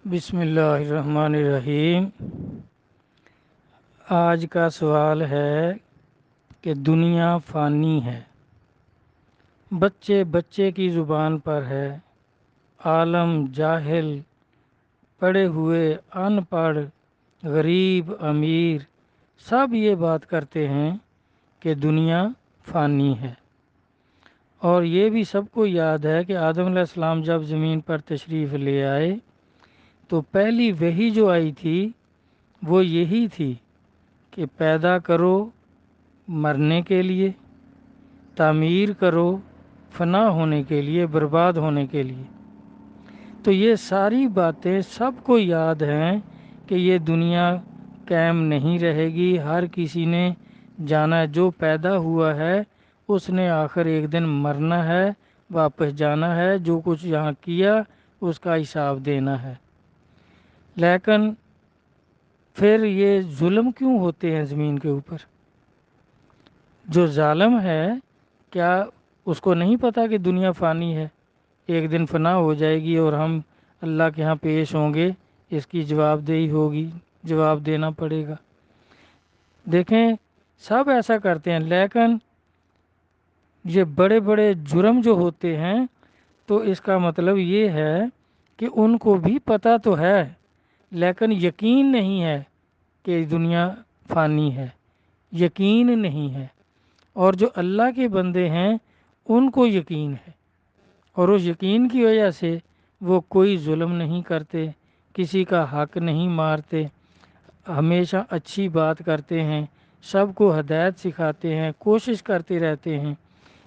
بسم اللہ الرحمن الرحیم۔ آج کا سوال ہے کہ دنیا فانی ہے، بچے بچے کی زبان پر ہے، عالم جاہل، پڑھے ہوئے ان پڑھ، غریب امیر، سب یہ بات کرتے ہیں کہ دنیا فانی ہے۔ اور یہ بھی سب کو یاد ہے کہ آدم علیہ السلام جب زمین پر تشریف لے آئے تو پہلی وحی جو آئی تھی وہ یہی تھی کہ پیدا کرو مرنے کے لیے، تعمیر کرو فنا ہونے کے لیے، برباد ہونے کے لیے۔ تو یہ ساری باتیں سب کو یاد ہیں کہ یہ دنیا قائم نہیں رہے گی، ہر کسی نے جانا ہے، جو پیدا ہوا ہے اس نے آخر ایک دن مرنا ہے، واپس جانا ہے، جو کچھ یہاں کیا اس کا حساب دینا ہے۔ لیکن پھر یہ ظلم کیوں ہوتے ہیں زمین کے اوپر؟ جو ظالم ہے کیا اس کو نہیں پتا کہ دنیا فانی ہے، ایک دن فنا ہو جائے گی اور ہم اللہ کے ہاں پیش ہوں گے، اس کی جواب دہی ہوگی، جواب دینا پڑے گا۔ دیکھیں سب ایسا کرتے ہیں، لیکن یہ بڑے بڑے جرم جو ہوتے ہیں تو اس کا مطلب یہ ہے کہ ان کو بھی پتہ تو ہے لیکن یقین نہیں ہے کہ دنیا فانی ہے، یقین نہیں ہے۔ اور جو اللہ کے بندے ہیں ان کو یقین ہے، اور اس یقین کی وجہ سے وہ کوئی ظلم نہیں کرتے، کسی کا حق نہیں مارتے، ہمیشہ اچھی بات کرتے ہیں، سب کو ہدایت سکھاتے ہیں، کوشش کرتے رہتے ہیں۔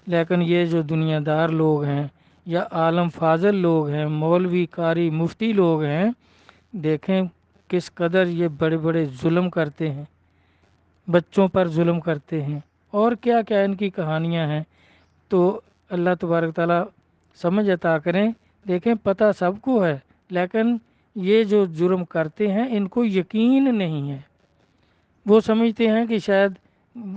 لیکن یہ جو دنیا دار لوگ ہیں یا عالم فاضل لوگ ہیں، مولوی قاری مفتی لوگ ہیں، دیکھیں کس قدر یہ بڑے بڑے ظلم کرتے ہیں، بچوں پر ظلم کرتے ہیں، اور کیا کیا ان کی کہانیاں ہیں۔ تو اللہ تبارک تعالیٰ سمجھ عطا کریں۔ دیکھیں پتہ سب کو ہے لیکن یہ جو جرم کرتے ہیں ان کو یقین نہیں ہے، وہ سمجھتے ہیں کہ شاید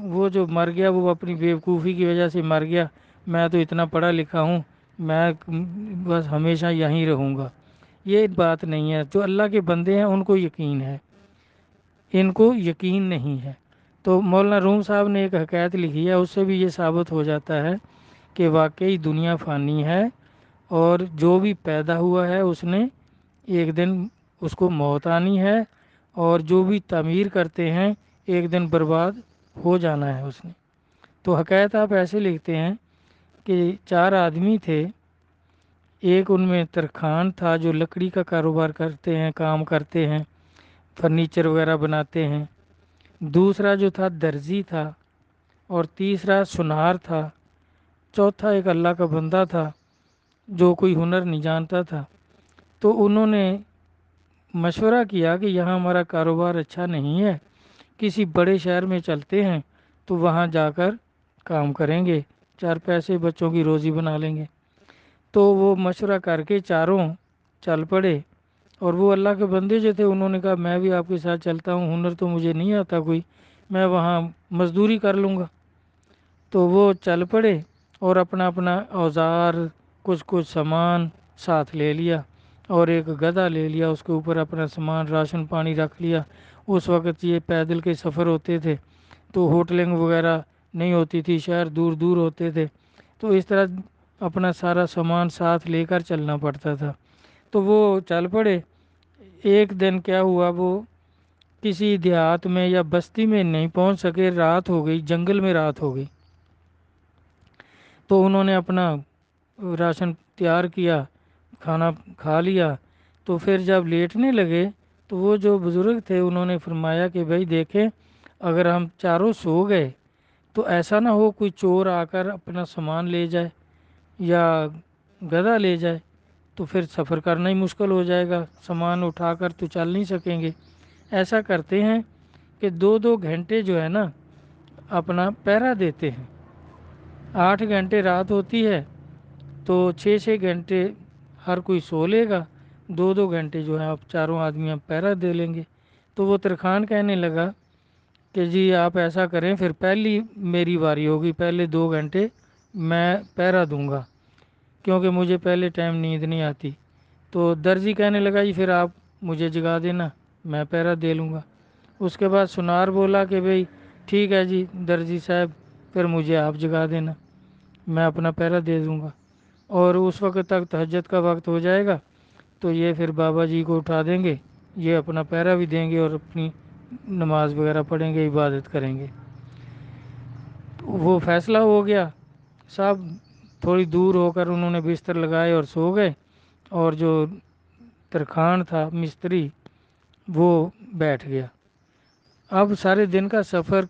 وہ جو مر گیا وہ اپنی بیوقوفی کی وجہ سے مر گیا، میں تو اتنا پڑھا لکھا ہوں، میں بس ہمیشہ یہیں رہوں گا۔ یہ بات نہیں ہے، جو اللہ کے بندے ہیں ان کو یقین ہے، ان کو یقین نہیں ہے۔ تو مولانا روم صاحب نے ایک حکایت لکھی ہے، اس سے بھی یہ ثابت ہو جاتا ہے کہ واقعی دنیا فانی ہے، اور جو بھی پیدا ہوا ہے اس نے ایک دن اس کو موت آنی ہے، اور جو بھی تعمیر کرتے ہیں ایک دن برباد ہو جانا ہے اس نے۔ تو حکایت آپ ایسے لکھتے ہیں کہ 4 آدمی تھے، ایک ان میں ترکھان تھا جو لکڑی کا کاروبار کرتے ہیں، کام کرتے ہیں، فرنیچر وغیرہ بناتے ہیں، دوسرا جو تھا درزی تھا، اور تیسرا سنار تھا، چوتھا ایک اللہ کا بندہ تھا جو کوئی ہنر نہیں جانتا تھا۔ تو انہوں نے مشورہ کیا کہ یہاں ہمارا کاروبار اچھا نہیں ہے، کسی بڑے شہر میں چلتے ہیں تو وہاں جا کر کام کریں گے، 4 پیسے بچوں کی روزی بنا لیں گے۔ تو وہ مشورہ کر کے چاروں چل پڑے، اور وہ اللہ کے بندے جو تھے انہوں نے کہا میں بھی آپ کے ساتھ چلتا ہوں، ہنر تو مجھے نہیں آتا کوئی، میں وہاں مزدوری کر لوں گا۔ تو وہ چل پڑے اور اپنا اپنا اوزار، کچھ کچھ سامان ساتھ لے لیا، اور ایک گدھا لے لیا، اس کے اوپر اپنا سامان راشن پانی رکھ لیا۔ اس وقت یہ پیدل کے سفر ہوتے تھے تو ہوٹلنگ وغیرہ نہیں ہوتی تھی، شہر دور دور ہوتے تھے، تو اس طرح اپنا سارا سامان ساتھ لے کر چلنا پڑتا تھا۔ تو وہ چل پڑے۔ ایک دن کیا ہوا، وہ کسی دیہات میں یا بستی میں نہیں پہنچ سکے، رات ہو گئی، جنگل میں رات ہو گئی۔ تو انہوں نے اپنا راشن تیار کیا، کھانا کھا لیا، تو پھر جب لیٹنے لگے تو وہ جو بزرگ تھے انہوں نے فرمایا کہ بھائی دیکھیں اگر ہم چاروں سو گئے تو ایسا نہ ہو کوئی چور آ کر اپنا سامان لے جائے یا گدھا لے جائے، تو پھر سفر کرنا ہی مشکل ہو جائے گا، سامان اٹھا کر تو چل نہیں سکیں گے۔ ایسا کرتے ہیں کہ 2 گھنٹے جو ہے نا اپنا پہرا دیتے ہیں، 8 گھنٹے رات ہوتی ہے تو 6 گھنٹے ہر کوئی سو لے گا، 2 گھنٹے جو ہے آپ چاروں آدمی پہرا دے لیں گے۔ تو وہ ترخان کہنے لگا کہ جی آپ ایسا کریں، پھر پہلی میری باری ہوگی، پہلے 2 گھنٹے میں پہرا دوں گا کیونکہ مجھے پہلے ٹائم نیند نہیں آتی۔ تو درزی کہنے لگا جی پھر آپ مجھے جگا دینا، میں پہرا دے لوں گا۔ اس کے بعد سنار بولا کہ بھئی ٹھیک ہے جی درزی صاحب، پھر مجھے آپ جگا دینا، میں اپنا پہرا دے دوں گا، اور اس وقت تک تہجد کا وقت ہو جائے گا تو یہ پھر بابا جی کو اٹھا دیں گے، یہ اپنا پہرا بھی دیں گے اور اپنی نماز وغیرہ پڑھیں گے، عبادت کریں گے۔ تو وہ فیصلہ ہو گیا، صاحب تھوڑی دور ہو کر انہوں نے بستر لگائے اور سو گئے، اور جو ترکھان تھا مستری وہ بیٹھ گیا۔ اب سارے دن کا سفر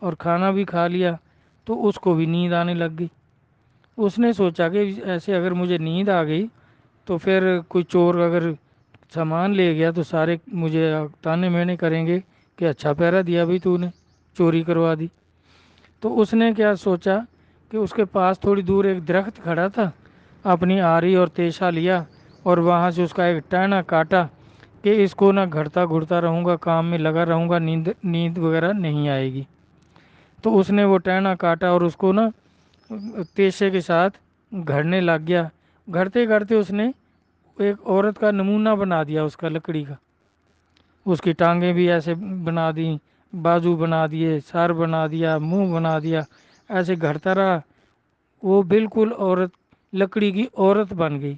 اور کھانا بھی کھا لیا تو اس کو بھی نیند آنے لگ گئی۔ اس نے سوچا کہ ایسے اگر مجھے نیند آ گئی تو پھر کوئی چور اگر سامان لے گیا تو سارے مجھے تانے مینے کریں گے کہ اچھا پہرا دیا بھائی تو نے، چوری کروا دی۔ تو اس نے کیا سوچا کہ اس کے پاس تھوڑی دور ایک درخت کھڑا تھا، اپنی آری اور تیشا لیا اور وہاں سے اس کا ایک ٹہنا کاٹا کہ اس کو نہ گھڑتا گھڑتا رہوں گا، کام میں لگا رہوں گا، نیند وغیرہ نہیں آئے گی۔ تو اس نے وہ ٹہنا کاٹا اور اس کو نا تیشے کے ساتھ گھڑنے لگ گیا۔ گھڑتے گھڑتے اس نے ایک عورت کا نمونہ بنا دیا اس کا لکڑی کا، اس کی ٹانگیں بھی ایسے بنا دیں، بازو بنا دیے، سر بنا دیا، منہ بنا دیا، ایسے گھڑتا رہا، وہ بالکل عورت، لکڑی کی عورت بن گئی۔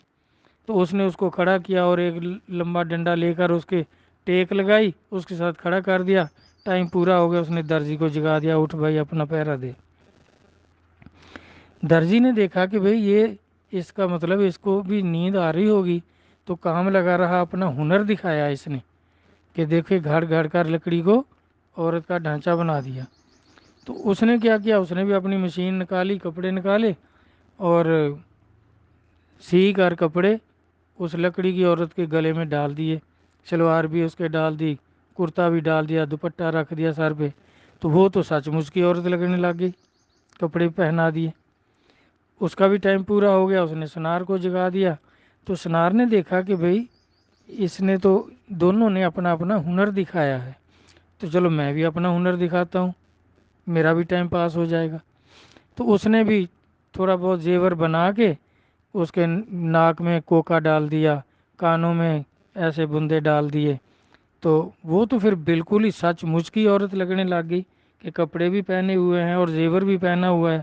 تو اس نے اس کو کھڑا کیا اور ایک لمبا ڈنڈا لے کر اس کے ٹیک لگائی، اس کے ساتھ کھڑا کر دیا۔ ٹائم پورا ہو گیا، اس نے درزی کو جگا دیا، اٹھ بھائی اپنا پہرا دے۔ درزی نے دیکھا کہ بھئی یہ اس کا مطلب اس کو بھی نیند آ رہی ہوگی، تو کام لگا رہا، اپنا ہنر دکھایا اس نے کہ دیکھے گھڑ گھڑ کر لکڑی کو عورت کا ڈھانچہ بنا دیا۔ تو اس نے کیا کیا، اس نے بھی اپنی مشین نکالی، کپڑے نکالے اور سی کر کپڑے اس لکڑی کی عورت کے گلے میں ڈال دیے، شلوار بھی اس کے ڈال دی، کرتا بھی ڈال دیا، دوپٹہ رکھ دیا سر پہ، تو وہ تو سچ مچ کی عورت لگنے لگ گئی، کپڑے پہنا دیے۔ اس کا بھی ٹائم پورا ہو گیا، اس نے سنار کو جگا دیا۔ تو سنار نے دیکھا کہ بھئی اس نے تو، دونوں نے اپنا اپنا ہنر دکھایا ہے، تو چلو میں بھی اپنا ہنر دکھاتا ہوں، میرا بھی ٹائم پاس ہو جائے گا۔ تو اس نے بھی تھوڑا بہت زیور بنا کے اس کے ناک میں کوکا ڈال دیا، کانوں میں ایسے بندے ڈال دیے، تو وہ تو پھر بالکل ہی سچ مچ کی عورت لگنے لگ گئی کہ کپڑے بھی پہنے ہوئے ہیں اور زیور بھی پہنا ہوا ہے۔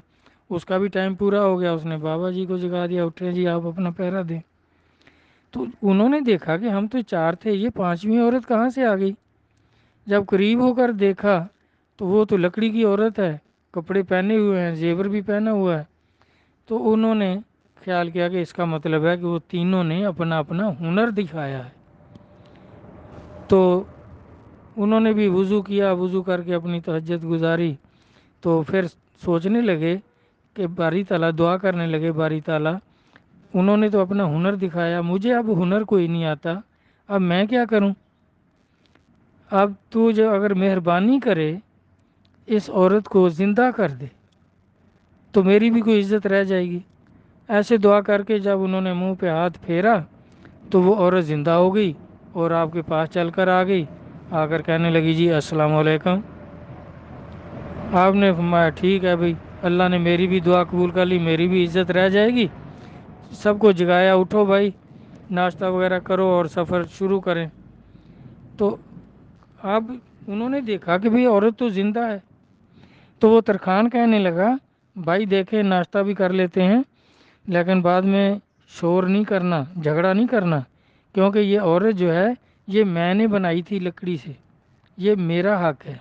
اس کا بھی ٹائم پورا ہو گیا، اس نے بابا جی کو جگا دیا، اٹھے جی آپ اپنا پہرا دیں۔ تو انہوں نے دیکھا کہ ہم تو چار تھے، یہ پانچویں عورت کہاں سے آ گئی؟ جب قریب ہو کر دیکھا تو وہ تو لکڑی کی عورت ہے، کپڑے پہنے ہوئے ہیں، زیور بھی پہنا ہوا ہے۔ تو انہوں نے خیال کیا کہ اس کا مطلب ہے کہ وہ تینوں نے اپنا اپنا ہنر دکھایا ہے۔ تو انہوں نے بھی وضو کیا، وضو کر کے اپنی تہجد گزاری، تو پھر سوچنے لگے کہ باری تعالیٰ، دعا کرنے لگے باری تعالیٰ انہوں نے تو اپنا ہنر دکھایا، مجھے اب ہنر کوئی نہیں آتا، اب میں کیا کروں؟ اب تو جو اگر مہربانی کرے اس عورت کو زندہ کر دے تو میری بھی کوئی عزت رہ جائے گی۔ ایسے دعا کر کے جب انہوں نے منہ پہ ہاتھ پھیرا تو وہ عورت زندہ ہو گئی اور آپ کے پاس چل کر آ گئی، آ کر کہنے لگی جی السلام علیکم۔ آپ نے فرمایا ٹھیک ہے بھائی، اللہ نے میری بھی دعا قبول کر لی، میری بھی عزت رہ جائے گی۔ سب کو جگایا، اٹھو بھائی ناشتہ وغیرہ کرو اور سفر شروع کریں۔ تو اب انہوں نے دیکھا کہ بھئی عورت تو زندہ ہے، تو وہ ترکھان کہنے لگا بھائی دیکھیں ناشتہ بھی کر لیتے ہیں لیکن بعد میں شور نہیں کرنا، جھگڑا نہیں کرنا، کیونکہ یہ عورت جو ہے یہ میں نے بنائی تھی لکڑی سے، یہ میرا حق ہے۔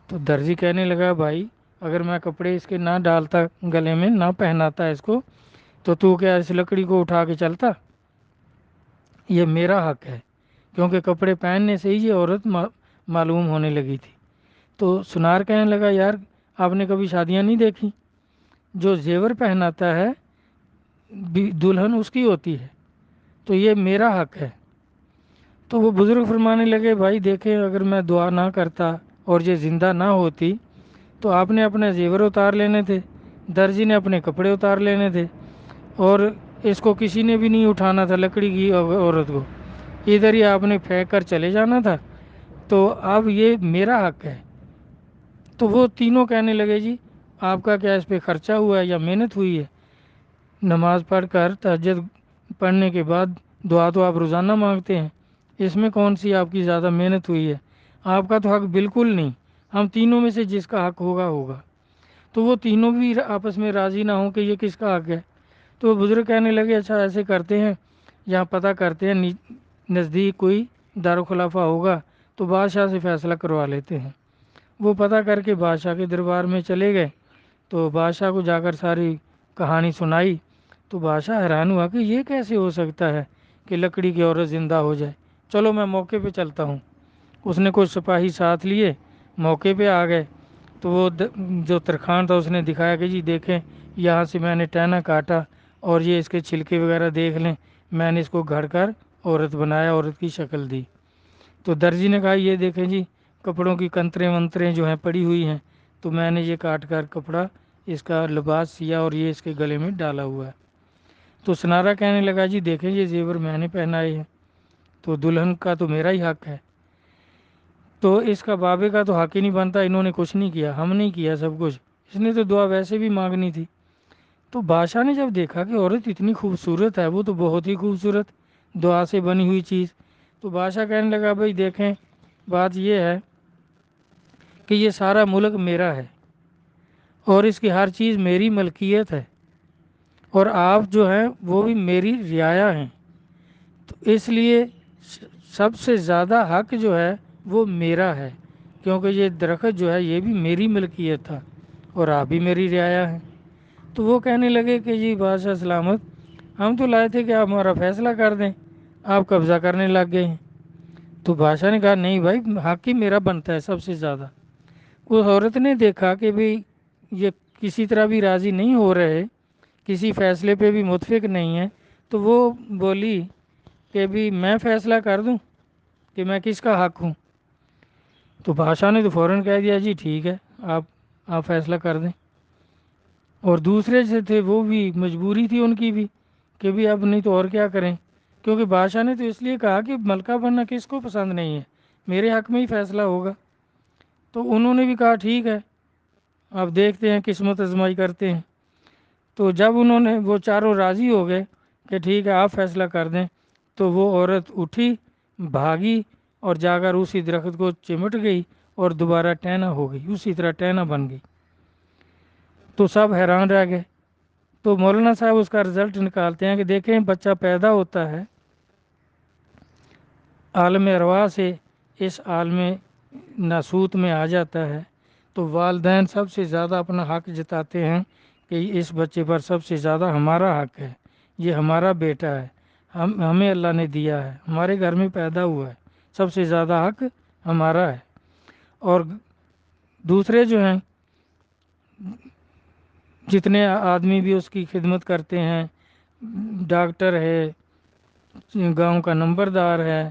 تو درزی کہنے لگا بھائی اگر میں کپڑے اس کے نہ ڈالتا گلے میں، نہ پہناتا اس کو، تو کیا اس لکڑی کو اٹھا کے چلتا؟ یہ میرا حق ہے، کیونکہ کپڑے پہننے سے ہی یہ عورت معلوم ہونے لگی تھی۔ تو سنار کہنے لگا یار آپ نے کبھی شادیاں نہیں دیکھی؟ جو زیور پہناتا ہے دلہن اس کی ہوتی ہے، تو یہ میرا حق ہے۔ تو وہ بزرگ فرمانے لگے بھائی دیکھیں اگر میں دعا نہ کرتا اور یہ زندہ نہ ہوتی تو آپ نے اپنے زیور اتار لینے تھے، درزی نے اپنے کپڑے اتار لینے تھے، اور اس کو کسی نے بھی نہیں اٹھانا تھا لکڑی کی عورت کو، ادھر ہی آپ نے پھینک کر چلے جانا تھا، تو اب یہ میرا حق ہے۔ تو وہ تینوں کہنے لگے جی آپ کا کیا اس پہ خرچہ ہوا ہے یا محنت ہوئی ہے؟ نماز پڑھ کر تہجد پڑھنے کے بعد دعا تو آپ روزانہ مانگتے ہیں، اس میں کون سی آپ کی زیادہ محنت ہوئی ہے؟ آپ کا تو حق بالکل نہیں، ہم تینوں میں سے جس کا حق ہوگا ہوگا۔ تو وہ تینوں بھی آپس میں راضی نہ ہوں کہ یہ کس کا حق ہے، تو وہ بزرگ کہنے لگے اچھا ایسے کرتے ہیں، یہاں پتہ کرتے ہیں نزدیک کوئی دارالخلافہ ہوگا تو بادشاہ سے فیصلہ کروا لیتے ہیں۔ وہ پتہ کر کے بادشاہ کے دربار میں چلے گئے، تو بادشاہ کو جا کر ساری کہانی سنائی، تو بادشاہ حیران ہوا کہ یہ کیسے ہو سکتا ہے کہ لکڑی کی عورت زندہ ہو جائے، چلو میں موقع پہ چلتا ہوں۔ اس نے کچھ سپاہی ساتھ لیے، موقع پہ آ گئے، تو وہ جو ترخان تھا اس نے دکھایا کہ جی دیکھیں یہاں سے میں نے ٹہنا کاٹا اور یہ اس کے چھلکے وغیرہ دیکھ لیں، میں نے اس کو گھڑ کر عورت بنایا، عورت کی شکل دی۔ تو درجی نے کہا یہ دیکھیں جی کپڑوں کی کنتریں ونتریں جو ہیں پڑی ہوئی ہیں، تو میں نے یہ کاٹ کر کپڑا اس کا لباس سیا اور یہ اس کے گلے میں ڈالا ہوا ہے۔ تو سنارا کہنے لگا جی دیکھیں یہ زیور میں نے پہنائے ہیں، تو دلہن کا تو میرا ہی حق ہے، تو اس کا بابے کا تو حق ہی نہیں بنتا، انہوں نے کچھ نہیں کیا، ہم نہیں کیا سب کچھ، اس نے تو دعا ویسے بھی مانگنی تھی۔ تو بادشاہ نے جب دیکھا کہ عورت اتنی خوبصورت ہے، وہ تو بہت ہی خوبصورت دعا سے بنی ہوئی چیز، تو بادشاہ کہنے لگا بھائی دیکھیں بات یہ ہے کہ یہ سارا ملک میرا ہے اور اس کی ہر چیز میری ملکیت ہے، اور آپ جو ہیں وہ بھی میری رعایا ہیں، تو اس لیے سب سے زیادہ حق جو ہے وہ میرا ہے، کیونکہ یہ درخت جو ہے یہ بھی میری ملکیت تھا اور آپ بھی میری رعایا ہیں۔ تو وہ کہنے لگے کہ جی بادشاہ سلامت، ہم تو لائے تھے کہ آپ ہمارا فیصلہ کر دیں، آپ قبضہ کرنے لگ گئے ہیں۔ تو بادشاہ نے کہا نہیں بھائی حق ہی میرا بنتا ہے سب سے زیادہ۔ اس عورت نے دیکھا کہ بھئی یہ کسی طرح بھی راضی نہیں ہو رہے، کسی فیصلے پہ بھی متفق نہیں ہے، تو وہ بولی کہ بھی میں فیصلہ کر دوں کہ میں کس کا حق ہوں؟ تو بادشاہ نے تو فوراً کہہ دیا جی ٹھیک ہے، آپ فیصلہ کر دیں۔ اور دوسرے سے تھے وہ بھی مجبوری تھی ان کی بھی کہ بھی اب نہیں تو اور کیا کریں، کیونکہ بادشاہ نے تو اس لیے کہا کہ ملکہ بننا کس کو پسند نہیں ہے، میرے حق میں ہی فیصلہ ہوگا۔ تو انہوں نے بھی کہا ٹھیک ہے، اب دیکھتے ہیں قسمت آزمائی کرتے ہیں۔ تو جب انہوں نے وہ چاروں راضی ہو گئے کہ ٹھیک ہے آپ فیصلہ کر دیں، تو وہ عورت اٹھی، بھاگی اور جا کر اسی درخت کو چمٹ گئی اور دوبارہ ٹہنا ہو گئی، اسی طرح ٹہنا بن گئی۔ تو سب حیران رہ گئے۔ تو مولانا صاحب اس کا رزلٹ نکالتے ہیں کہ دیکھیں بچہ پیدا ہوتا ہے عالم ارواح سے اس عالم ناسوت میں آ جاتا ہے، تو والدین سب سے زیادہ اپنا حق جتاتے ہیں کہ اس بچے پر سب سے زیادہ ہمارا حق ہے، یہ ہمارا بیٹا ہے، ہمیں اللہ نے دیا ہے، ہمارے گھر میں پیدا ہوا ہے، سب سے زیادہ حق ہمارا ہے۔ اور دوسرے جو ہیں جتنے آدمی بھی اس کی خدمت کرتے ہیں، ڈاکٹر ہے، گاؤں کا نمبردار ہے،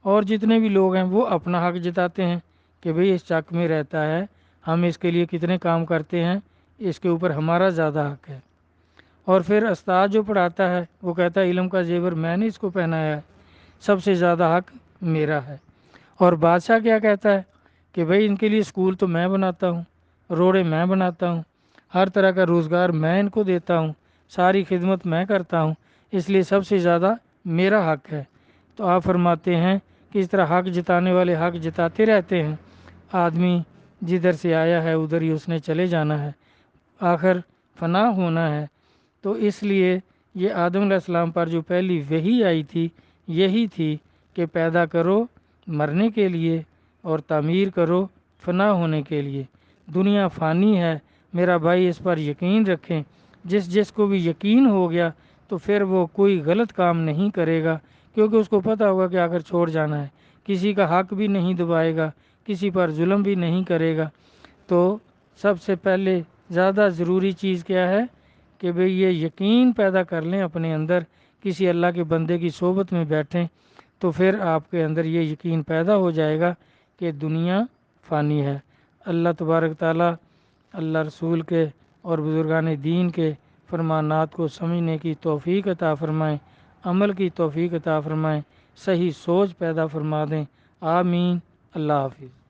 اور جتنے بھی لوگ ہیں وہ اپنا حق جتاتے ہیں کہ بھئی اس چک میں رہتا ہے، ہم اس کے لیے کتنے کام کرتے ہیں، اس کے اوپر ہمارا زیادہ حق ہے۔ اور پھر استاد جو پڑھاتا ہے وہ کہتا ہے علم کا زیور میں نے اس کو پہنایا ہے، سب سے زیادہ حق میرا ہے۔ اور بادشاہ کیا کہتا ہے کہ بھئی ان کے لیے اسکول تو میں بناتا ہوں، روڑے میں بناتا ہوں، ہر طرح کا روزگار میں ان کو دیتا ہوں، ساری خدمت میں کرتا ہوں، اس لیے سب سے زیادہ میرا حق ہے۔ تو آپ فرماتے ہیں کہ اس طرح حق جتانے والے حق جتاتے رہتے ہیں، آدمی جدھر سے آیا ہے ادھر ہی اس نے چلے جانا ہے، آخر فنا ہونا ہے۔ تو اس لیے یہ آدم علیہ السلام پر جو پہلی وحی آئی تھی یہی تھی کہ پیدا کرو مرنے کے لیے اور تعمیر کرو فنا ہونے کے لیے۔ دنیا فانی ہے میرا بھائی، اس پر یقین رکھیں، جس کو بھی یقین ہو گیا تو پھر وہ کوئی غلط کام نہیں کرے گا، کیونکہ اس کو پتہ ہوگا کہ آخر چھوڑ جانا ہے، کسی کا حق بھی نہیں دبائے گا، کسی پر ظلم بھی نہیں کرے گا۔ تو سب سے پہلے زیادہ ضروری چیز کیا ہے کہ بھئی یہ یقین پیدا کر لیں اپنے اندر، کسی اللہ کے بندے کی صحبت میں بیٹھیں تو پھر آپ کے اندر یہ یقین پیدا ہو جائے گا کہ دنیا فانی ہے۔ اللہ تبارک تعالیٰ اللہ رسول کے اور بزرگان دین کے فرمانات کو سمجھنے کی توفیق عطا فرمائیں، عمل کی توفیق عطا فرمائیں، صحیح سوچ پیدا فرما دیں، آمین۔ اللہ حافظ۔